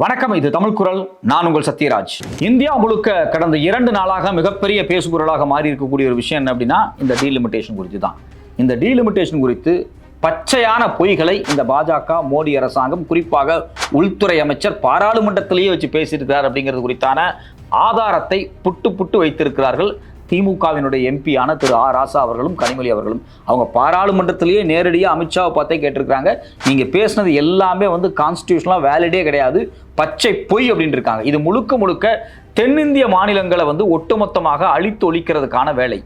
வணக்கம், இது தமிழ் குரல். நான் உங்கள் சத்யராஜ். இந்தியா முழுக்க கடந்த 2 நாளாக மிகப்பெரிய பேசுபொருளாக மாறி இருக்கக்கூடிய ஒரு விஷயம் என்ன அப்படின்னா, இந்த டீலிமிட்டேஷன் குறித்து தான். இந்த டீலிமிட்டேஷன் குறித்து பச்சையான பொய்களை இந்த பாஜக மோடி அரசாங்கம், குறிப்பாக உள்துறை அமைச்சர் பாராளுமன்றத்திலேயே வச்சு பேசியிருக்கிறார் அப்படிங்கிறது குறித்தான ஆதாரத்தை புட்டு வைத்திருக்கிறார்கள் திமுகவினுடைய எம்பியான திரு ஆ ராசா அவர்களும் கனிமொழி அவர்களும். அவங்க பாராளுமன்றத்திலேயே நேரடியாக அமித்ஷாவை பார்த்தே கேட்டிருக்காங்க, நீங்கள் பேசினது எல்லாமே கான்ஸ்டியூஷனலாக வேலிடே கிடையாது, பச்சை பொய் அப்படின்னு இருக்காங்க. இது முழுக்க தென்னிந்திய மாநிலங்களை ஒட்டுமொத்தமாக அழித்து ஒழிக்கிறதுக்கான வேலை.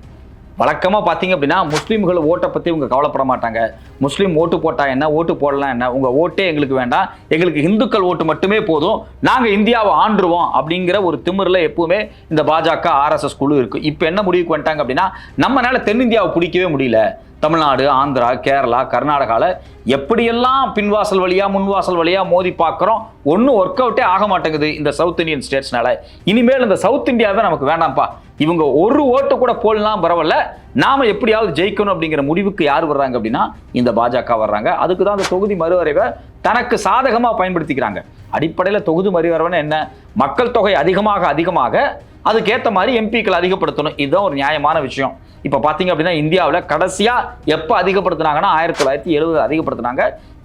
வழக்கமாக பார்த்தீங்க அப்படின்னா, முஸ்லீம்கள் ஓட்டை பற்றி இவங்க கவலைப்பட மாட்டாங்க. முஸ்லீம் ஓட்டு போட்டா என்ன, ஓட்டு போடலாம் என்ன, உங்கள் ஓட்டே எங்களுக்கு வேண்டாம், எங்களுக்கு இந்துக்கள் ஓட்டு மட்டுமே போதும், நாங்கள் இந்தியாவை ஆண்டுருவோம் அப்படிங்கிற ஒரு திமிரில் எப்பவுமே இந்த பாஜக ஆர்எஸ்எஸ் குழு இருக்குது. இப்போ என்ன முடிவுக்கு வந்துட்டாங்க அப்படின்னா, நம்மளால தென்னிந்தியாவை பிடிக்கவே முடியல, தமிழ்நாடு, ஆந்திரா, கேரளா, கர்நாடகாவில் எப்படியெல்லாம் பின்வாசல் வழியா முன்வாசல் வழியா மோதி பார்க்குறோம், ஒன்றும் ஒர்க் அவுட்டே ஆக மாட்டேங்குது இந்த சவுத் இந்தியன் ஸ்டேட்ஸ்னால. இனிமேல் இந்த சவுத் இந்தியாவே நமக்கு வேண்டாம்ப்பா, இவங்க ஒரு ஓட்டு கூட போடலாம் பரவாயில்ல, நாம எப்படியாவது ஜெயிக்கணும் அப்படிங்கிற முடிவுக்கு யார் வர்றாங்க அப்படின்னா இந்த பாஜக வர்றாங்க. அதுக்கு தான் அந்த தொகுதி மறுவரைவை தனக்கு சாதகமாக பயன்படுத்திக்கிறாங்க. அடிப்படையில் தொகுதி மறுவரைவை என்ன, மக்கள் தொகை அதிகமாக அதுக்கேற்ற மாதிரி எம்பிக்கள் அதிகப்படுத்தணும். இதுதான் ஒரு நியாயமான விஷயம். இப்போ பார்த்தீங்க அப்படின்னா, இந்தியாவில் கடைசியாக எப்போ அதிகப்படுத்தினாங்கன்னா 1970 அதிகப்படுத்தினாங்க.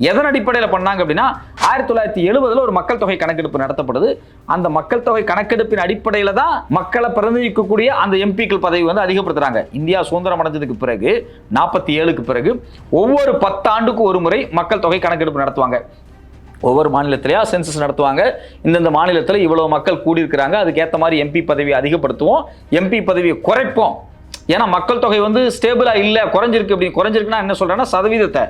எதன் அடிப்படையில் பண்ணாங்க அப்படின்னா, 1970 ஒரு மக்கள் தொகை கணக்கெடுப்பு நடத்தப்படுது. அந்த மக்கள் தொகை கணக்கெடுப்பின் அடிப்படையில் தான் மக்களை பிரதிநிதிக்கக்கூடிய அந்த எம்பிக்கள் பதவி அதிகப்படுத்துறாங்க. இந்தியா சுதந்திரம் அடைஞ்சதுக்கு பிறகு 47க்கு பிறகு ஒவ்வொரு 10 ஆண்டுக்கு ஒரு முறை மக்கள் தொகை கணக்கெடுப்பு நடத்துவாங்க. ஒவ்வொரு மாநிலத்திலேயே சென்சஸ் நடத்துவாங்க. இந்தந்த மாநிலத்தில் இவ்வளவு மக்கள் கூடியிருக்கிறாங்க, அதுக்கேற்ற மாதிரி எம்பி பதவியை அதிகப்படுத்துவோம், எம்பி பதவியை குறைப்போம். ஏன்னா மக்கள் தொகை ஸ்டேபிளாக இல்லை, குறைஞ்சிருக்கு. அப்படி குறைஞ்சிருக்குன்னா என்ன சொல்கிறேன்னா, சதவீதத்தை,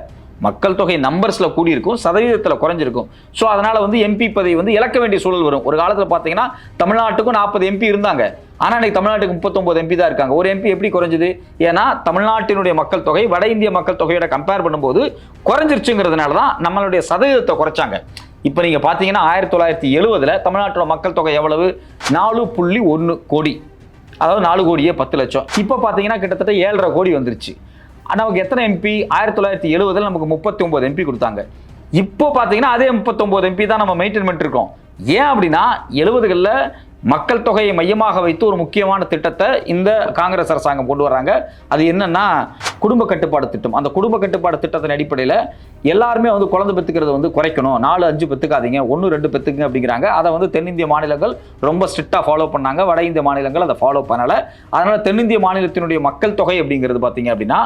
மக்கள் தொகை நம்பர்ஸில் கூடியிருக்கும், சதவீதத்தில் குறைஞ்சிருக்கும். ஸோ அதனால் எம்பி பதவி இழக்க வேண்டிய சூழல் வரும். ஒரு காலத்தில் பார்த்தீங்கன்னா தமிழ்நாட்டுக்கும் 40 எம்பி இருந்தாங்க, ஆனால் இன்னைக்கு தமிழ்நாட்டுக்கு 39 எம்பி தான் இருக்காங்க. ஒரு எம்பி எப்படி குறைஞ்சிது? ஏன்னா தமிழ்நாட்டினுடைய மக்கள் தொகை வட இந்திய மக்கள் தொகையோட கம்பேர் பண்ணும்போது குறைஞ்சிருச்சுங்கிறதுனால தான் நம்மளுடைய சதவீதத்தை குறைச்சாங்க. இப்போ நீங்கள் பார்த்தீங்கன்னா 1970 தமிழ்நாட்டோட மக்கள் தொகை எவ்வளவு? 4.1 கோடி, அதாவது 4,10,00,000. இப்போ பார்த்தீங்கன்னா கிட்டத்தட்ட 7.5 கோடி வந்துருச்சு. நமக்கு எத்தனை எம்பி? 1970 நமக்கு 39 எம்பி கொடுத்தாங்க. இப்போ பார்த்தீங்கன்னா அதே 39 எம்பி தான் நம்ம மெயின்டைன் பண்ணிருக்கோம். ஏன் அப்படின்னா 70களில் மக்கள் தொகையை மையமாக வைத்து ஒரு முக்கியமான திட்டத்தை இந்த காங்கிரஸ் அரசாங்கம் கொண்டு வர்றாங்க. அது என்னன்னா குடும்ப கட்டுப்பாடு திட்டம். அந்த குடும்ப கட்டுப்பாடு திட்டத்தின் அடிப்படையில் எல்லாருமே குழந்தை பெற்றுக்கிறது குறைக்கணும், 4-5 பெற்றுக்காதீங்க, 1-2 பெற்றுக்குங்க அப்படிங்கிறாங்க. அதை தென்னிந்திய மாநிலங்கள் ரொம்ப ஸ்ட்ரிக்டாக ஃபாலோ பண்ணாங்க, வட இந்திய மாநிலங்கள் அதை ஃபாலோ பண்ணலை. அதனால் தென்னிந்திய மாநிலத்தினுடைய மக்கள் தொகை அப்படிங்கிறது பார்த்தீங்க அப்படின்னா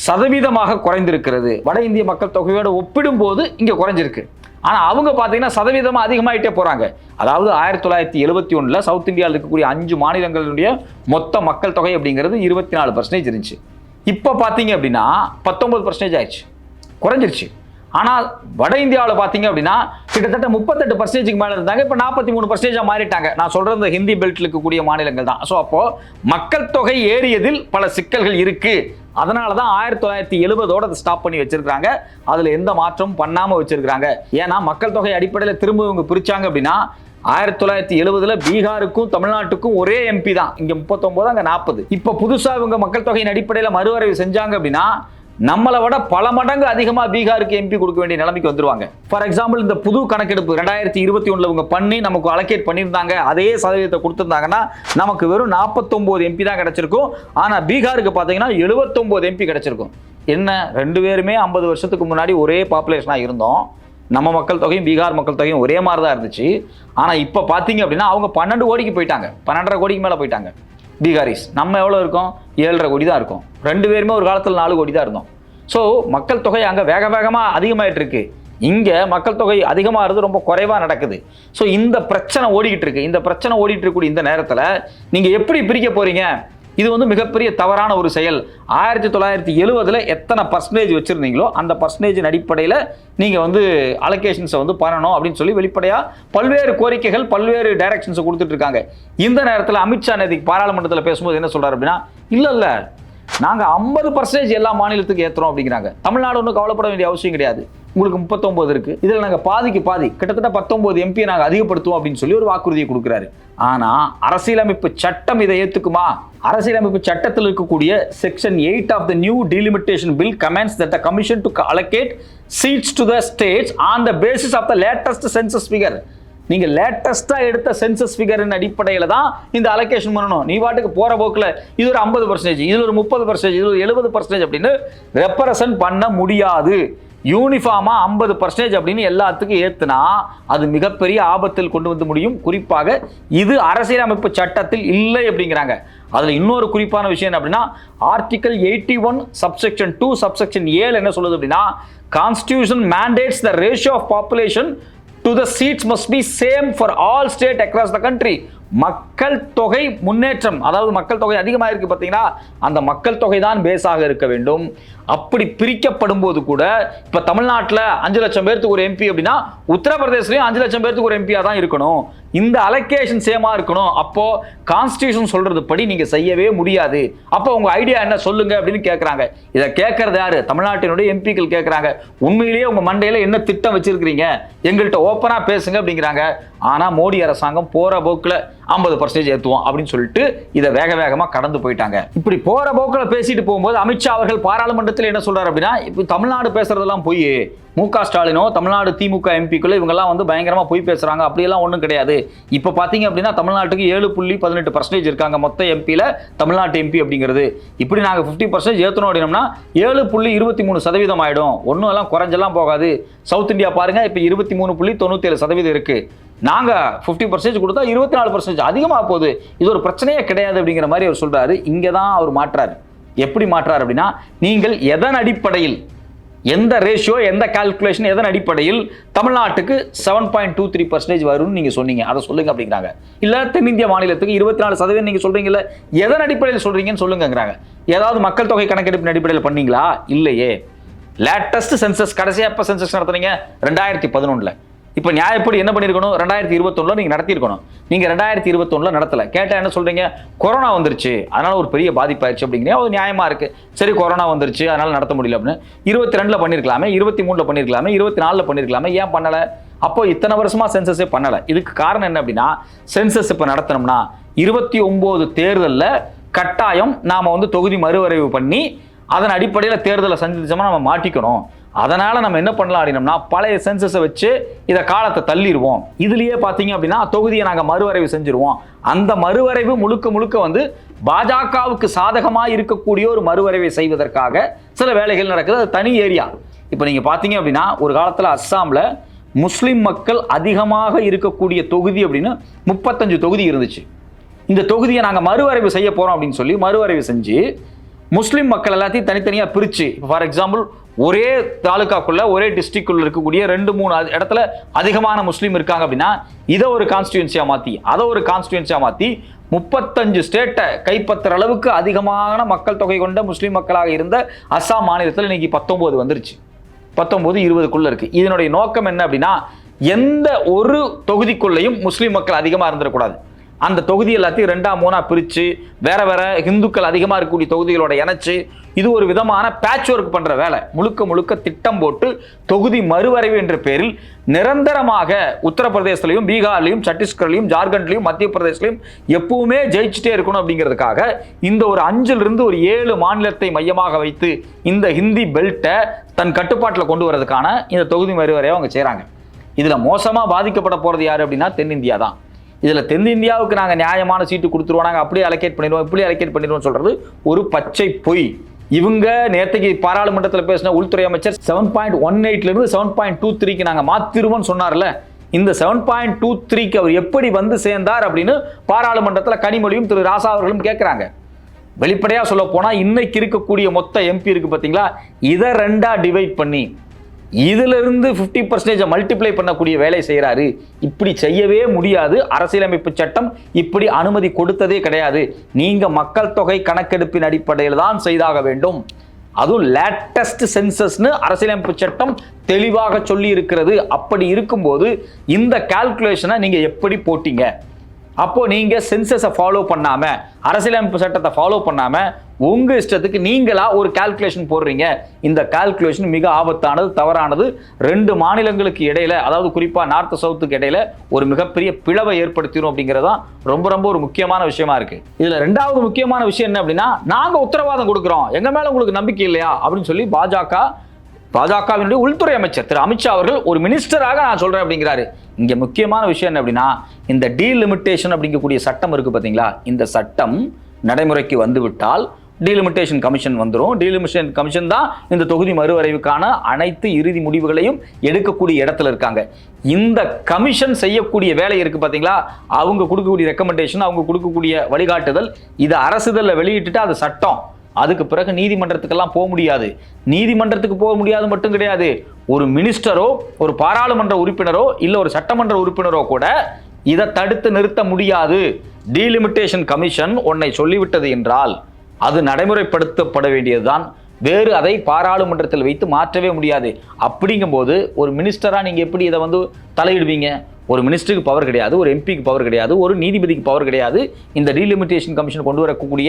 சதவீதமாக குறைந்திருக்கிறது. வட இந்திய மக்கள் தொகையோடு ஒப்பிடும்போது இங்கே குறைஞ்சிருக்கு. ஆனால் அவங்க பார்த்தீங்கன்னா சதவீதமாக அதிகமாகிட்டே போகிறாங்க. அதாவது 1971 சவுத் இந்தியாவில் இருக்கக்கூடிய 5 மாநிலங்களுடைய மொத்த மக்கள் தொகை அப்படிங்கிறது 24% இருந்துச்சு. இப்போ பார்த்தீங்க அப்படின்னா 19% ஆயிடுச்சு, குறைஞ்சிருச்சு. ஆனால் வட இந்தியாவில் பார்த்தீங்க அப்படின்னா கிட்டத்தட்ட 38% மேலே இருந்தாங்க, இப்போ 43% மாறிட்டாங்க. நான் சொல்கிறது இந்த ஹிந்தி பெல்ட்டில் இருக்கக்கூடிய மாநிலங்கள் தான். ஸோ அப்போது மக்கள் தொகை ஏறியதில் பல சிக்கல்கள் இருக்குது. அதனால தான் 1970 அதை ஸ்டாப் பண்ணி வச்சிருக்காங்க. அதில் எந்த மாற்றமும் பண்ணாமல் வச்சிருக்காங்க. ஏன்னா மக்கள் தொகை அடிப்படையில் திரும்ப இவங்க பிரிச்சாங்க அப்படின்னா 1970 பீகாருக்கும் தமிழ்நாட்டுக்கும் ஒரே எம்பி தான், இங்கே 39, அங்கே 40. இப்போ புதுசாக இவங்க மக்கள் தொகையின் அடிப்படையில் மறுவரைவு செஞ்சாங்க அப்படின்னா நம்மளை விட பல மடங்கு அதிகமாக பீகாருக்கு எம்பி கொடுக்க வேண்டிய நிலைமைக்கு வந்துருவாங்க. ஃபார் எக்ஸாம்பிள், இந்த புது கணக்கெடுப்பு 2021 இவங்க பண்ணி நமக்கு அலோகேட் பண்ணியிருந்தாங்க, அதே சதவீதத்தை கொடுத்துருந்தாங்கன்னா நமக்கு வெறும் 49 எம்பி தான் கிடைச்சிருக்கும். ஆனால் பீகாருக்கு பார்த்தீங்கன்னா 79 எம்பி கிடைச்சிருக்கும். என்ன, 2 பேருமே 50 வருஷத்துக்கு முன்னாடி ஒரே பாப்புலேஷனாக இருந்தோம். நம்ம மக்கள் தொகையும் பீகார் மக்கள் தொகையும் ஒரே மாதிரி தான் இருந்துச்சு. ஆனால் இப்போ பார்த்தீங்க அப்படின்னா அவங்க 12 கோடிக்கு போயிட்டாங்க, 12.5 கோடிக்கு மேலே போயிட்டாங்க பீகாரிஸ். நம்ம எவ்வளோ இருக்கோம்? 7.5 கோடி தான் இருக்கும். 2 பேருமே ஒரு காலத்தில் 4 கோடி தான் இருந்தோம். ஸோ மக்கள் தொகை அங்கே வேகமாக அதிகமாகிட்டு இருக்கு, இங்கே மக்கள் தொகை அதிகமாகிறது ரொம்ப குறைவாக நடக்குது. ஸோ இந்த பிரச்சனை ஓடிக்கிட்டு இருக்கு. இந்த பிரச்சனை ஓடிட்டு இருக்கக்கூடிய இந்த நேரத்தில் நீங்கள் எப்படி பிரிக்க போறீங்க? இது மிகப்பெரிய தவறான ஒரு செயல். 1970 எத்தனை பர்சன்டேஜ் வச்சுருந்தீங்களோ அந்த பர்சன்டேஜின் அடிப்படையில் நீங்கள் அலோகேஷன்ஸை பண்ணணும் அப்படின்னு சொல்லி வெளிப்படையாக பல்வேறு கோரிக்கைகள், பல்வேறு டைரக்ஷன்ஸை கொடுத்துட்டு இருக்காங்க. இந்த நேரத்தில் அமித்ஷா நேற்று பாராளுமன்றத்தில் பேசும்போது என்ன சொல்கிறார் அப்படின்னா, இல்லை நாங்கள் 50% எல்லா மாநிலத்துக்கு ஏற்றுறோம் அப்படிங்கிறாங்க. தமிழ்நாடு ஒன்றும் கவலைப்பட வேண்டிய அவசியம் கிடையாது, உங்களுக்கு 39 இருக்கு, இதில் நாங்கள் பாதிக்கு பாதி கிட்டத்தட்ட 19 எம்பி நாங்கள் அதிகப்படுத்துவோம் அப்படின்னு சொல்லி ஒரு வாக்குறுதியை கொடுக்குறாரு. ஆனால் அரசியலமைப்பு சட்டம் இதை ஏற்றுக்குமா? அரசியலமைப்பு சட்டத்தில் இருக்கக்கூடிய section 8 of the new delimitation bill commands that the commission to allocate seats to the states on the basis of the latest census figure. நீங்க லேட்டஸ்டா எடுத்த சென்சஸ் ஃபிகரின் அடிப்படையில தான் இந்த அலோகேஷன் பண்ணணும். நீ பாட்டுக்கு போற போக்குல இது ஒரு 50%, இது ஒரு 30%, இது ஒரு 70% அப்படின்னு ரெப்ரசன்ட் பண்ண முடியாது. யூனிஃபார்மா 50% அப்படின்னு எல்லாத்துக்கும் ஏத்துனா அது மிகப்பெரிய ஆபத்தில் கொண்டு வந்து முடியும். குறிப்பாக இது அரசியலமைப்பு சட்டத்தில் இல்லை அப்படிங்கிறாங்க. அதுல இன்னொரு குறிப்பான விஷயம் அப்படின்னா ஆர்டிகல் 81 சப்செக்ஷன் 2 சப்செக்ஷன் 7 என்ன சொல்லுது அப்படின்னா constitution mandates the ratio of population to the seats must be same for all state across the country. மக்கள் தொகை முன்னேற்றம், அதாவது மக்கள் தொகை அதிகமாக இருக்கு பார்த்தீங்கன்னா அந்த மக்கள் தொகை தான் பேஸாக இருக்க வேண்டும். அப்படி பிரிக்கப்படும் போது கூட இப்ப தமிழ்நாட்டில் 5 லட்சம் பேருக்கு ஒரு எம்பி அப்படின்னா உத்தரப்பிரதேசலையும் 5 லட்சம் பேருக்கு ஒரு எம்பியா தான் இருக்கணும். இந்த அலோகேஷன் சேமா இருக்கணும். அப்போ கான்ஸ்டிடியூஷன் சொல்றது படி நீங்க செய்யவே முடியாது. அப்போ உங்க ஐடியா என்ன சொல்லுங்க அப்படின்னு கேட்கறாங்க. இதை கேட்கறது யாரு? தமிழ்நாட்டினுடைய எம்பிக்கள் கேட்கறாங்க. உண்மையிலேயே உங்க மண்டையில என்ன திட்டம் வச்சிருக்கீங்க, எங்கள்கிட்ட ஓப்பனா பேசுங்க அப்படிங்கிறாங்க. ஆனா மோடி அரசாங்கம் போற போக்குல 50% ஏற்றுவோம் அப்படின்னு சொல்லிட்டு இதை வேக வேகமா கடந்து போயிட்டாங்க. இப்படி போற போக்கில் பேசிட்டு போகும்போது அமித்ஷா அவர்கள் பாராளுமன்றத்தில் என்ன சொல்றாரு அப்படின்னா இப்போ தமிழ்நாடு பேசுறதெல்லாம் போய் மு.க. ஸ்டாலினோ தமிழ்நாடு திமுக எம்பிக்குள்ள இவங்கெல்லாம் வந்து பயங்கரமா போய் பேசுறாங்க, அப்படியெல்லாம் ஒன்றும் கிடையாது. இப்போ பார்த்தீங்க அப்படின்னா தமிழ்நாட்டுக்கு 7.18% இருக்காங்க மொத்த எம்பியில் தமிழ்நாட்டு எம்பி அப்படிங்கிறது. இப்படி நாங்கள் 50% ஏற்றணும் அப்படின்னோம்னா 7.23% ஆயிடும். ஒன்றும் எல்லாம் குறைஞ்செல்லாம் போகாது. சவுத் இந்தியா பாருங்க இப்போ 23.97% இருக்கு. நாங்கள் 50% கொடுத்தா 24% அதிகமாக போகுது. இது ஒரு பிரச்சனையே கிடையாது அப்படிங்கிற மாதிரி அவர் சொல்றாரு. இங்கே தான் அவர் மாற்றாரு. எப்படி மாற்றாரு அப்படின்னா நீங்கள் எதன் அடிப்படையில், எந்த ரேஷியோ, எந்த கால்குலேஷன், எதன் அடிப்படையில் தமிழ்நாட்டுக்கு 7.23% வரும்னு நீங்க சொன்னீங்க, அதை சொல்லுங்க அப்படிங்கிறாங்க. இல்ல தென்னிந்திய மாநிலத்துக்கு 24% நீங்க சொல்றீங்கல்ல, எதன் அடிப்படையில் சொல்றீங்கன்னு சொல்லுங்கிறாங்க. ஏதாவது மக்கள் தொகை கணக்கெடுப்பின் அடிப்படையில் பண்ணீங்களா? இல்லையே. லேட்டஸ்ட் சென்சஸ் கடைசியா எப்ப சென்சஸ் நடத்துனீங்க? 2011. இப்போ நியாயப்படி என்ன பண்ணிருக்கணும்? 2021 நீங்க நடத்திருக்கணும். நீங்க 2021 நடத்தல. கேட்டா என்ன சொல்றீங்க? கொரோனா வந்துருச்சு, அதனால ஒரு பெரிய பாதிப்பாயிருச்சு அப்படிங்கிறீங்க. அது நியாயமா இருக்கு. சரி, கொரோனா வந்துருச்சு அதனால நடத்த முடியல அப்படின்னு 22ல பண்ணிருக்கலாமே, 23ல பண்ணிருக்கலாமே, 24ல பண்ணிருக்கலாமே, ஏன் பண்ணல? அப்போ இத்தனை வருஷமா சென்சஸே பண்ணல. இதுக்கு காரணம் என்ன அப்படின்னா சென்சஸ் இப்ப நடத்தணும்னா 29 தேர்தல்ல கட்டாயம் நாம வந்து தொகுதி மறுவரைவு பண்ணி அதன் அடிப்படையில் தேர்தலை சந்திச்சோம்னா நம்ம மாட்டிக்கணும். அதனால நம்ம என்ன பண்ணலாம் அப்படின்னா பழைய சென்சஸை வச்சு இதை காலத்தை தள்ளிடுவோம். இதுலயே பாத்தீங்க அப்படின்னா தொகுதியை நாங்க மறுவரைவு செஞ்சிருவோம். அந்த மறுவரைவு முழுக்க முழுக்க வந்து பாஜகவுக்கு சாதகமா இருக்கக்கூடிய ஒரு மறுவரைவை செய்வதற்காக சில வேலைகள் நடக்குது. அது தனி ஏரியா. இப்ப நீங்க பாத்தீங்க அப்படின்னா ஒரு காலத்துல அஸ்ஸாம்ல முஸ்லிம் மக்கள் அதிகமாக இருக்கக்கூடிய தொகுதி அப்படின்னு 35 தொகுதி இருந்துச்சு. இந்த தொகுதியை நாங்க மறுவரைவு செய்ய போறோம் அப்படின்னு சொல்லி மறுவரைவு செஞ்சு முஸ்லிம் மக்கள் எல்லாத்தையும் தனித்தனியா பிரிச்சு, ஃபார் எக்ஸாம்பிள் ஒரே தாலுக்காக்குள்ள ஒரே டிஸ்ட்ரிக்ட்குள்ள இருக்கக்கூடிய 2-3 இடத்துல அதிகமான முஸ்லீம் இருக்காங்க அப்படின்னா இதை ஒரு கான்ஸ்டிடியூன்சியா மாத்தி அதை ஒரு கான்ஸ்டிடியூன்சியா மாத்தி 35 ஸ்டேட்டை கைப்பற்றுற அளவுக்கு அதிகமான மக்கள் தொகை கொண்ட முஸ்லீம் மக்களாக இருந்த அஸ்ஸாம் மாநிலத்தில் இன்னைக்கு 19 வந்துருச்சு. 19-20க்குள்ள இருக்கு. இதனுடைய நோக்கம் என்ன அப்படின்னா எந்த ஒரு தொகுதிக்குள்ளையும் முஸ்லீம் மக்கள் அதிகமா இருந்துடக்கூடாது. அந்த தொகுதி எல்லாத்தையும் 2-3 பிரிச்சு வேற வேற இந்துக்கள் அதிகமா இருக்கக்கூடிய தொகுதிகளோட இணைச்சு இது ஒரு விதமான பேட்ச் ஒர்க் பண்ற வேலை. முழுக்க முழுக்க திட்டம் போட்டு தொகுதி மறுவரைவு என்ற பேரில் நிரந்தரமாக உத்தரப்பிரதேசலையும் பீகார்லையும் சத்தீஸ்கர்லையும் ஜார்க்கண்ட்லையும் மத்திய பிரதேசலையும் எப்பவுமே ஜெயிச்சுட்டே இருக்கணும் அப்படிங்கிறதுக்காக இந்த ஒரு 5லிருந்து ஒரு 7 மாநிலத்தை மையமாக வைத்து இந்த ஹிந்தி பெல்ட்டை தன் கட்டுப்பாட்டில் கொண்டு வரதுக்கான இந்த தொகுதி மறுவரைவை அவங்க செய்றாங்க. இதுல மோசமா பாதிக்கப்பட போறது யாரு அப்படின்னா தென்னிந்தியா தான். இதுல தென்னிந்தியாவுக்கு நாங்க நியாயமான சீட்டு கொடுத்துருவோம், நாங்க அப்படியே அலோகேட் பண்ணிடுவோம், இப்படி அலோகேட் பண்ணிடுவோம் சொல்றது ஒரு பச்சை பொய். இவங்க நேற்றுக்கு பாராளுமன்றத்தில் பேசின உள்துறை அமைச்சர் 7.18 7.23 நாங்க மாத்திருவோம் சொன்னார்ல. இந்த 7.23 அவர் எப்படி வந்து சேர்ந்தார் அப்படின்னு பாராளுமன்றத்தில் கனிமொழியும் திரு ராசா அவர்களும் கேட்கிறாங்க. வெளிப்படையா சொல்ல போனா இன்னைக்கு இருக்கக்கூடிய மொத்த எம்பி இருக்கு பாத்தீங்களா, இதை 2ஆ டிவைட் பண்ணி இதுல இருந்து 50% மல்டிப்ளை பண்ணக்கூடிய வேலை செய்யறாரு. இப்படி செய்யவே முடியாது. அரசியலமைப்பு சட்டம் இப்படி அனுமதி கொடுத்ததே கிடையாது. நீங்க மக்கள் தொகை கணக்கெடுப்பின் அடிப்படையில் தான் செய்தாக வேண்டும். அதுவும் லேட்டஸ்ட் சென்சஸ்னு அரசியலமைப்பு சட்டம் தெளிவாக சொல்லி இருக்கிறது. அப்படி இருக்கும்போது இந்த கால்குலேஷனை நீங்க எப்படி போட்டீங்க? அப்போ நீங்க சென்சஸை ஃபாலோ பண்ணாம அரசியலமைப்பு சட்டத்தை ஃபாலோ பண்ணாம உங்க இஷ்டத்துக்கு நீங்களா ஒரு கால்குலேஷன் போடுறீங்க. இந்த கால்குலேஷன் மிக ஆபத்தானது, தவறானது. 2 மாநிலங்களுக்கு இடையில, அதாவது குறிப்பா நார்த் சவுத்துக்கு இடையில ஒரு மிகப்பெரிய பிளவை ஏற்படுத்திடும் அப்படிங்கிறதா ரொம்ப ரொம்ப ஒரு முக்கியமான விஷயமா இருக்கு. இதுல 2வது முக்கியமான விஷயம் என்ன அப்படின்னா நாங்க உத்தரவாதம் கொடுக்கிறோம், எங்க மேல உங்களுக்கு நம்பிக்கை இல்லையா அப்படின்னு சொல்லி பாஜகவினுடைய உள்துறை அமைச்சர் திரு அமித்ஷா அவர்கள் ஒரு மினிஸ்டராக நான் சொல்றேன் அப்படிங்கிறாரு. இங்க முக்கியமான விஷயம் என்ன அப்படின்னா, இந்த டீலிமிட்டேஷன் அப்படிங்கக்கூடிய சட்டம் இருக்கு பாத்தீங்களா, இந்த சட்டம் நடைமுறைக்கு வந்துவிட்டால் டீலிமிட்டேஷன் கமிஷன் வந்துடும். டீலிமிட்டேஷன் கமிஷன் தான் இந்த தொகுதி மறுவரைவுக்கான அனைத்து இறுதி முடிவுகளையும் எடுக்கக்கூடிய இடத்துல இருக்காங்க. இந்த கமிஷன் செய்யக்கூடிய வேலை இருக்கு பாத்தீங்களா, அவங்க கொடுக்கக்கூடிய ரெக்கமெண்டேஷன், அவங்க கொடுக்கக்கூடிய வழிகாட்டுதல், இதை அரசுதல்ல வெளியிட்டுட்டு அது சட்டம். அதுக்கு பிறகு நீதிமன்றத்துக்கெல்லாம் போக முடியாது. நீதிமன்றத்துக்கு போக முடியாது மட்டும் கிடையாது, ஒரு மினிஸ்டரோ ஒரு பாராளுமன்ற உறுப்பினரோ இல்ல ஒரு சட்டமன்ற உறுப்பினரோ கூட இதை தடுத்து நிறுத்த முடியாது. டீலிமிட்டேஷன் கமிஷன் ஒன்னை சொல்லிவிட்டது என்றால் அது நடைமுறைப்படுத்தப்பட வேண்டியதுதான். வேறு அதை பாராளுமன்றத்தில் வைத்து மாற்றவே முடியாது. அப்படிங்கும்போது ஒரு மினிஸ்டரா நீங்க எப்படி இதை தலையிடுவீங்க? ஒரு மினிஸ்டருக்கு பவர் கிடையாது, ஒரு எம்பிக்கு பவர் கிடையாது, ஒரு நீதிபதிக்கு பவர் கிடையாது. இந்த டீலிமிட்டேஷன் கமிஷன் கொண்டு வரக்கூடிய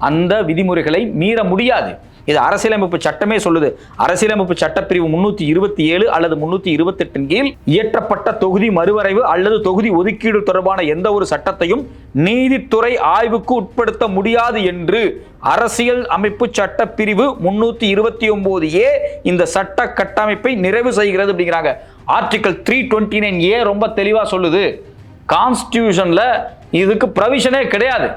அந்த விதிமுறைகளை மீற முடியாது. இது அரசியலமைப்பு சட்டமே சொல்லுது. அரசியலமைப்பு சட்டப்பிரிவு 327 அல்லது 328 கீழ் இயற்றப்பட்ட தொகுதி மறுவரைவு அல்லது தொகுதி ஒதுக்கீடு தொடர்பான எந்த ஒரு சட்டத்தையும் நீதித்துறை ஆய்வுக்கு உட்படுத்த முடியாது என்று அரசியல் அமைப்பு சட்டப்பிரிவு 329A இந்த சட்ட கட்டமைப்பை நிறைவு செய்கிறது அப்படிங்கிறாங்க. ஆர்டிகல் 329A ரொம்ப தெளிவா சொல்லுது. கான்ஸ்டிடியூஷன்ல இதுக்கு ப்ரொவிஷனே கிடையாது.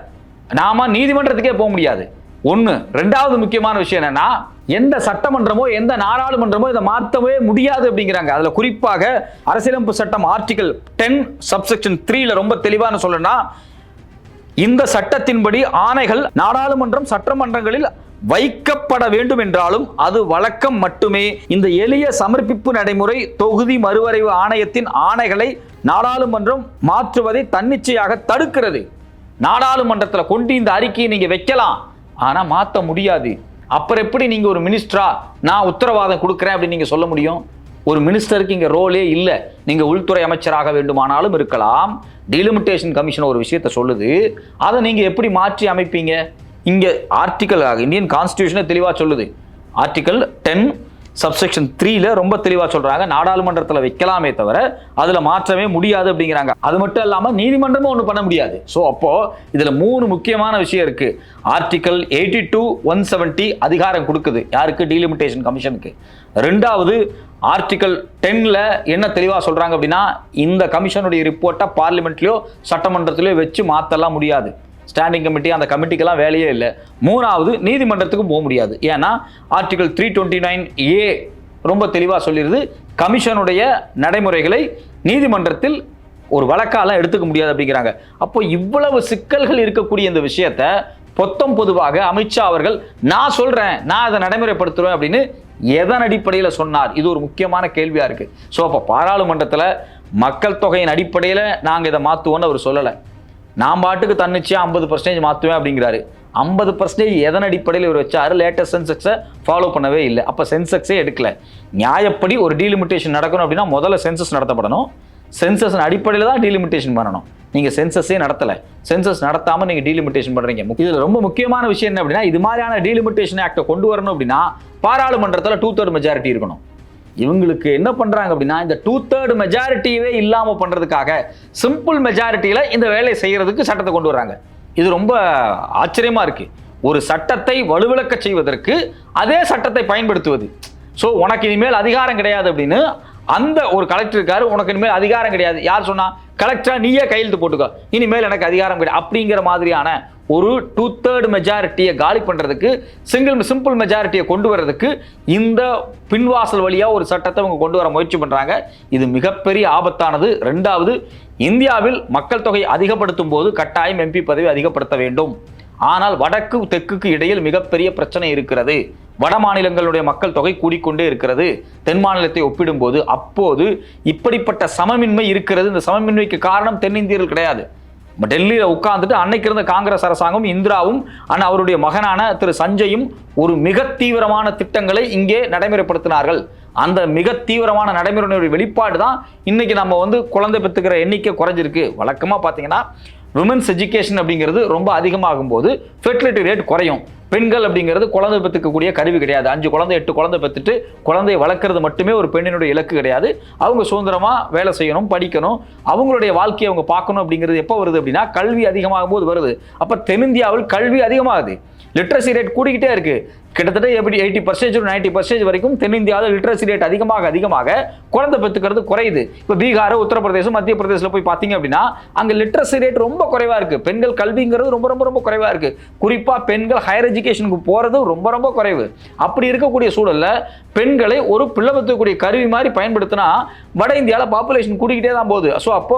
நாம நீதிமன்றத்துக்கே போக முடியாது. ஒன்று. ரெண்டாவது முக்கியமான விஷயம் என்னன்னா, எந்த சட்டமன்றமோ எந்த நாடாளுமன்றமோ இதை மாற்றவே முடியாது அப்படிங்கிறாங்க. அதுல குறிப்பாக அரசியலமைப்பு சட்டம் ஆர்டிகல் 10 சப்செக்ஷன் 3ல ரொம்ப தெளிவான சொல்லணும்னா, இந்த சட்டத்தின்படி ஆணைகள் நாடாளுமன்றம் சட்டமன்றங்களில் வைக்கப்பட வேண்டும் என்றாலும் அது வழக்கம் மட்டுமே. இந்த எளிய சமர்ப்பிப்பு நடைமுறை தொகுதி மறுவரைவு ஆணையத்தின் ஆணைகளை நாடாளுமன்றம் மாற்றுவதை தன்னிச்சையாக தடுக்கிறது. நாடாளுமன்றத்தில் கொண்டு இந்த அறிக்கையை நீங்க வைக்கலாம், ஆனா மாற்ற முடியாது. அப்புறம் எப்படி நீங்க ஒரு மினிஸ்டரா நான் உத்தரவாதம் கொடுக்கிறேன் அப்படின்னு நீங்க சொல்ல முடியும்? ஒரு மினிஸ்டருக்கு இங்க ரோலே இல்லை. நீங்க உள்துறை அமைச்சராக வேண்டுமானாலும் இருக்கலாம். டீலிமிட்டேஷன் கமிஷன் ஒரு விஷயத்தை சொல்லுது, அதை நீங்க எப்படி மாற்றி அமைப்பீங்க? இங்க ஆர்டிகல் இந்தியன் கான்ஸ்டிடியூஷனே தெளிவா சொல்லுது. ஆர்டிகல் 10 சப்செக்ஷன் 3ல ரொம்ப தெளிவா சொல்றாங்க, நாடாளுமன்றத்தில் வைக்கலாமே தவிர அதுல மாற்றவே முடியாது அப்படிங்கிறாங்க. அது மட்டும் இல்லாம நீதிமன்றமும் ஒண்ணு பண்ண முடியாது. சோ அப்போ இதுல 3 முக்கியமான விஷயம் இருக்கு. ஆர்டிகல் 82, 170 அதிகாரம் கொடுக்குது யாருக்கு? டீலிமிட்டேஷன் கமிஷனுக்கு. ரெண்டாவது ஆர்டிகல் 10ல என்ன தெளிவா சொல்றாங்க அப்படின்னா, இந்த கமிஷனுடைய ரிப்போர்ட்டை பார்லிமெண்ட்லயோ சட்டமன்றத்திலயோ வச்சு மாத்தலாம் முடியாது. ஸ்டாண்டிங் கமிட்டி அந்த கமிட்டிக்கெல்லாம் வேலையே இல்லை. மூணாவது, நீதிமன்றத்துக்கும் போக முடியாது. ஏன்னா ஆர்டிகல் 329A ரொம்ப தெளிவாக சொல்லிடுது, கமிஷனுடைய நடைமுறைகளை நீதிமன்றத்தில் ஒரு வழக்கால எடுத்துக்க முடியாது அப்படிங்கிறாங்க. அப்போ இவ்வளவு சிக்கல்கள் இருக்கக்கூடிய இந்த விஷயத்தை பொதுவாக அமித்ஷா அவர்கள் நான் சொல்றேன், நான் அதை நடைமுறைப்படுத்துவேன் அப்படின்னு எதன் அடிப்படையில் சொன்னார்? இது ஒரு முக்கியமான கேள்வியா இருக்கு. ஸோ அப்போ பாராளுமன்றத்தில் மக்கள் தொகையின் அடிப்படையில் நாங்கள் இதை மாற்றுவோன்னு அவர் சொல்லலை. நான் பாட்டுக்கு தன்னிச்சையா 50% மாற்றுவேன் அப்படிங்கிறாரு. 50% எதன் அடிப்படையில் இவர் வச்சாரு? லேட்டஸ்ட் சென்செக்ஸை ஃபாலோ பண்ணவே இல்லை. அப்போ சென்செக்ஸே எடுக்கல. நியாயப்படி ஒரு டீலிமிட்டேஷன் நடக்கணும் அப்படின்னா முதல்ல சென்சஸ் நடத்தப்படணும். சென்சஸ் அடிப்படையில் தான் டீலிமிட்டேஷன் பண்ணணும். நீங்க சென்சஸே நடத்தலை. சென்சஸ் நடத்தாம நீங்க டீலிமிட்டேஷன் பண்றீங்க. இதுல ரொம்ப முக்கியமான விஷயம் என்ன அப்படின்னா, இது மாதிரியான டீலிமிட்டேஷன் ஆக்டை கொண்டு வரணும் அப்படின்னா பாராளுமன்றத்தில் 2/3 மெஜாரிட்டி இருக்கணும். இவங்களுக்கு என்ன பண்றாங்க அப்படின்னா, இந்த 2/3 மெஜாரிட்டியவே இல்லாம பண்றதுக்காக சிம்பிள் மெஜாரிட்டியில இந்த வேலையை செய்யறதுக்கு சட்டத்தை கொண்டு வர்றாங்க. இது ரொம்ப ஆச்சரியமா இருக்கு. ஒரு சட்டத்தை வலுவிழக்க செய்வதற்கு அதே சட்டத்தை பயன்படுத்துவது. ஸோ உனக்கு இனிமேல் அதிகாரம் கிடையாது அப்படின்னு அந்த ஒரு கலெக்டர் இருக்காரு, உனக்கு இனிமேல் அதிகாரம் கிடையாது. யார் சொன்னா? கலெக்டரா நீயே கையெழுத்து போட்டுக்கோ, இனிமேல் எனக்கு அதிகாரம் கிடையாது அப்படிங்கிற மாதிரியான ஒரு 2/3 மெஜாரிட்டியை காலி பண்றதுக்கு, சிம்பிள் மெஜாரிட்டியை கொண்டு வர்றதுக்கு இந்த பின்வாசல் வழியா ஒரு சட்டத்தை அவங்க கொண்டு வர முயற்சி பண்றாங்க. இது மிகப்பெரிய ஆபத்தானது. ரெண்டாவது, இந்தியாவில் மக்கள் தொகை அதிகப்படுத்தும் போது கட்டாயம் எம்பி பதவி அதிகப்படுத்த வேண்டும். ஆனால் வடக்கு தெற்குக்கு இடையில் மிகப்பெரிய பிரச்சனை இருக்கிறது. வட மாநிலங்களுடைய மக்கள் தொகை கூடிக்கொண்டே இருக்கிறது தென் மாநிலத்தை ஒப்பிடும்போது. அப்போது இப்படிப்பட்ட சமமின்மை இருக்கிறது. இந்த சமமின்மைக்கு காரணம் தென்னிந்தியர்கள் கிடையாது. டெல்லியில் உட்கார்ந்துட்டு அன்னைக்கு இருந்த காங்கிரஸ் அரசாங்கம், இந்திராவும் அவருடைய மகனான திரு சஞ்சயும் ஒரு மிக தீவிரமான திட்டங்களை இங்கே நடைமுறைப்படுத்தினார்கள். அந்த மிக தீவிரமான நடைமுறையுடைய வெளிப்பாடு தான் இன்னைக்கு நம்ம குழந்தை பெற்றுக்கிற எண்ணிக்கை குறைஞ்சிருக்கு. வழக்கமாக பார்த்தீங்கன்னா விமன்ஸ் எஜுகேஷன் அப்படிங்கிறது ரொம்ப அதிகமாகும் போது ஃபெர்டிலிட்டி ரேட் குறையும். பெண்கள் அப்படிங்கிறது குழந்தை பெற்றுக்கக்கூடிய கருவி கிடையாது. 5 குழந்தை 8 குழந்தை பெற்றுட்டு குழந்தையை வளர்க்கறது மட்டுமே ஒரு பெண்ணினுடைய இலக்கு கிடையாது. அவங்க சுதந்திரமா வேலை செய்யணும், படிக்கணும், அவங்களுடைய வாழ்க்கையை அவங்க பார்க்கணும். அப்படிங்கிறது எப்போ வருது அப்படின்னா கல்வி அதிகமாகும் போது வருது. அப்ப தென்னிந்தியாவில் கல்வி அதிகமாகுது. லிட்ரஸி ரேட் கூடிக்கிட்டே இருக்கு. கிட்டத்தட்ட எப்படி 80% 90% வரைக்கும் தென்னிந்தியாவில் லிட்ரஸி ரேட் அதிகமாக குழந்தை பெற்றுக்கிறது குறையுது. இப்போ பீகார், உத்தரப்பிரதேசம், மத்திய பிரதேசத்தில் போய் பார்த்தீங்க அப்படின்னா அங்கே லிட்ரஸி ரேட் ரொம்ப குறைவா இருக்கு. பெண்கள் கல்விங்கிறது ரொம்ப ரொம்ப ரொம்ப குறைவா இருக்கு. குறிப்பா பெண்கள் ஹையர் எஜுகேஷனுக்கு போறது ரொம்ப ரொம்ப குறைவு. அப்படி இருக்கக்கூடிய சூழல்ல பெண்களை ஒரு பிளவுத்துக்கூடிய கருவி மாதிரி பயன்படுத்தினா வட இந்தியாவில் பாப்புலேஷன் கூடிக்கிட்டே தான் போகுது. ஸோ அப்போ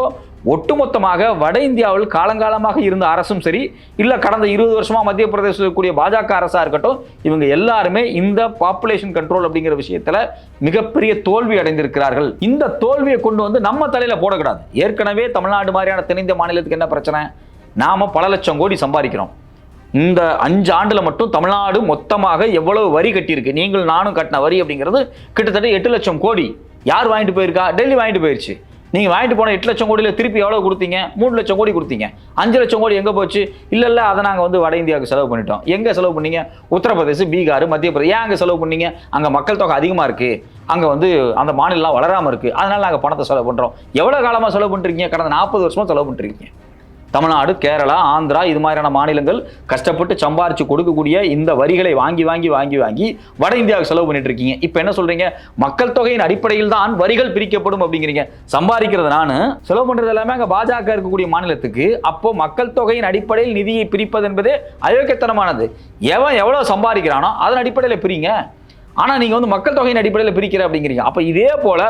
ஒட்டுமொத்தமாக வட இந்தியாவில் காலங்காலமாக இருந்த அரசும் சரி, இல்லை கடந்த 20 வருஷமா மத்திய பிரதேசத்தில் கூடிய பாஜக அரசா இருக்கட்டும், இவங்க எல்லாருமே இந்த பாப்புலேஷன் கண்ட்ரோல் அப்படிங்கிற விஷயத்துல மிகப்பெரிய தோல்வி அடைந்திருக்கிறார்கள். இந்த தோல்வியை கொண்டு வந்து நம்ம தலையில போடக்கூடாது. ஏற்கனவே தமிழ்நாடு மாதிரியான தென்னிந்திய மாநிலத்துக்கு என்ன பிரச்சனை? நாம பல லட்சம் கோடி சம்பாதிக்கிறோம். இந்த 5 ஆண்டுல மட்டும் தமிழ்நாடு மொத்தமாக எவ்வளவு வரி கட்டியிருக்கு, நீங்கள் நானும் கட்டின வரி அப்படிங்கிறது கிட்டத்தட்ட 8 லட்சம் கோடி. யார் வாங்கிட்டு போயிருக்கா? டெல்லி வாங்கிட்டு போயிருச்சு. நீங்க வாங்கிட்டு போன 8 லட்சம் கோடியில் திருப்பி எவ்வளவு கொடுத்தீங்க? 3 லட்சம் கோடி கொடுத்தீங்க. 5 லட்சம் கோடி எங்க போச்சு? இல்ல அதை நாங்க வந்து வட இந்தியாவுக்கு செலவு பண்ணிட்டோம். எங்க செலவு பண்ணீங்க? உத்தரப்பிரதேசம், பீகார், மத்திய பிரதேசம். ஏன் அங்க செலவு பண்ணீங்க? அங்க மக்கள் தொகை அதிகமா இருக்கு, அங்க வந்து அந்த மாநிலம் வளராம இருக்கு, அதனால நாங்க பணத்தை செலவு பண்றோம். எவ்வளவு காலமா செலவு பண்றீங்க? கடந்த 40 வருஷமா செலவு பண்றீங்க. தமிழ்நாடு, கேரளா, ஆந்திரா இது மாதிரியான மாநிலங்கள் கஷ்டப்பட்டு சம்பாரிச்சு கொடுக்கக்கூடிய இந்த வரிகளை வாங்கி வட இந்தியாவுக்கு செலவு பண்ணிட்டு இருக்கீங்க. இப்ப என்ன சொல்றீங்க? மக்கள் தொகையின் அடிப்படையில் தான் வரிகள் பிரிக்கப்படும் அப்படிங்கிறீங்க. சம்பாதிக்கிறது நானு, செலவு பண்றது எல்லாமே அங்க பாஜக இருக்கக்கூடிய மாநிலத்துக்கு. அப்போ மக்கள் தொகையின் அடிப்படையில் நிதியை பிரிப்பது என்பதே அயோக்கியத்தனமானது. எவன் எவ்வளவு சம்பாதிக்கிறானோ அதன் அடிப்படையில் பிரிங்க. ஆனா நீங்க வந்து மக்கள் தொகையின் அடிப்படையில் பிரிக்கிற அப்படிங்கிறீங்க. அப்ப இதே போல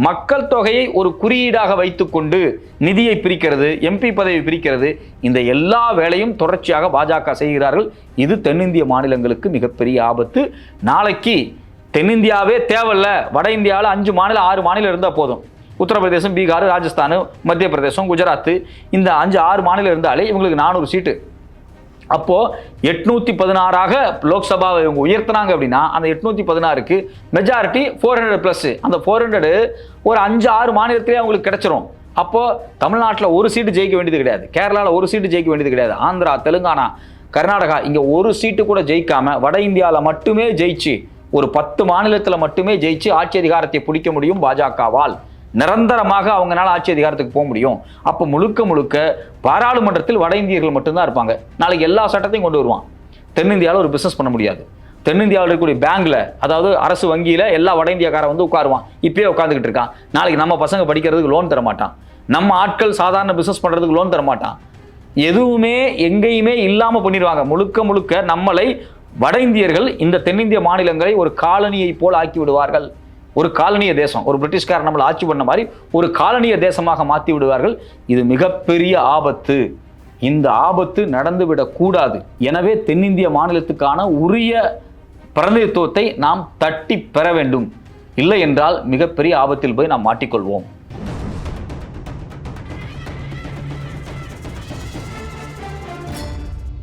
மக்கள் தொகையை ஒரு குறியீடாக வைத்துக்கொண்டு நிதியை பிரிக்கிறது, எம்பி பதவி பிரிக்கிறது, இந்த எல்லா வேலையும் தொடர்ச்சியாக பாஜக செய்கிறார்கள். இது தென்னிந்திய மாநிலங்களுக்கு மிகப்பெரிய ஆபத்து. நாளைக்கு தென்னிந்தியாவே தேவையில்ல, வட இந்தியாவில் 5 மாநிலம் 6 மாநிலம் இருந்தால் போதும். உத்தரப்பிரதேசம், பீகார், ராஜஸ்தான், மத்திய பிரதேசம், குஜராத், இந்த 5-6 மாநிலம் இருந்தாலே இவங்களுக்கு 400 சீட்டு. அப்போ 816ஆக லோக்சபாவை இவங்க உயர்த்தினாங்க அப்படின்னா அந்த 816க்கு மெஜாரிட்டி 400+. அந்த 400 ஒரு 5-6 மாநிலத்திலே அவங்களுக்கு கிடைச்சிரும். அப்போ தமிழ்நாட்டில் ஒரு சீட்டு ஜெயிக்க வேண்டியது கிடையாது, கேரளாவில் ஒரு சீட்டு ஜெயிக்க வேண்டியது கிடையாது, ஆந்திரா, தெலுங்கானா, கர்நாடகா இங்க ஒரு சீட்டு கூட ஜெயிக்காம வட இந்தியாவில் மட்டுமே ஜெயிச்சு ஒரு 10 மாநிலத்தில் மட்டுமே ஜெயிச்சு ஆட்சி அதிகாரத்தை பிடிக்க முடியும் பாஜகவால். நிரந்தரமாக அவங்களால ஆட்சி அதிகாரத்துக்கு போக முடியும். அப்போ முழுக்க பாராளுமன்றத்தில் வட இந்தியர்கள் மட்டும்தான் இருப்பாங்க. நாளைக்கு எல்லா சட்டத்தையும் கொண்டு வருவான். தென்னிந்தியாவில் ஒரு பிசினஸ் பண்ண முடியாது. தென்னிந்தியாவில் இருக்கக்கூடிய பேங்க்ல, அதாவது அரசு வங்கியில எல்லா வட இந்தியக்காரன் வந்து உட்காருவான். இப்பயே உட்காந்துக்கிட்டு இருக்கான். நாளைக்கு நம்ம பசங்க படிக்கிறதுக்கு லோன் தர மாட்டான். நம்ம ஆட்கள் சாதாரண பிசினஸ் பண்றதுக்கு லோன் தர மாட்டான். எதுவுமே எங்கேயுமே இல்லாம பண்ணிடுவாங்க. முழுக்க நம்மளை வட இந்தியர்கள் இந்த தென்னிந்திய மாநிலங்களை ஒரு காலனியை போல் ஆக்கி விடுவார்கள். ஒரு காலனிய தேசம், ஒரு பிரிட்டிஷ்காரர் நம்மளை ஆட்சி பண்ண மாதிரி ஒரு காலனிய தேசமாக மாற்றி விடுவார்கள். இது மிகப்பெரிய ஆபத்து. இந்த ஆபத்து நடந்துவிடக் கூடாது. எனவே தென்னிந்திய மாநிலத்துக்கான உரிய பிரதிநிதித்துவத்தை நாம் தட்டி பெற வேண்டும். இல்லை என்றால் மிகப்பெரிய ஆபத்தில் போய் நாம் மாட்டிக்கொள்வோம்.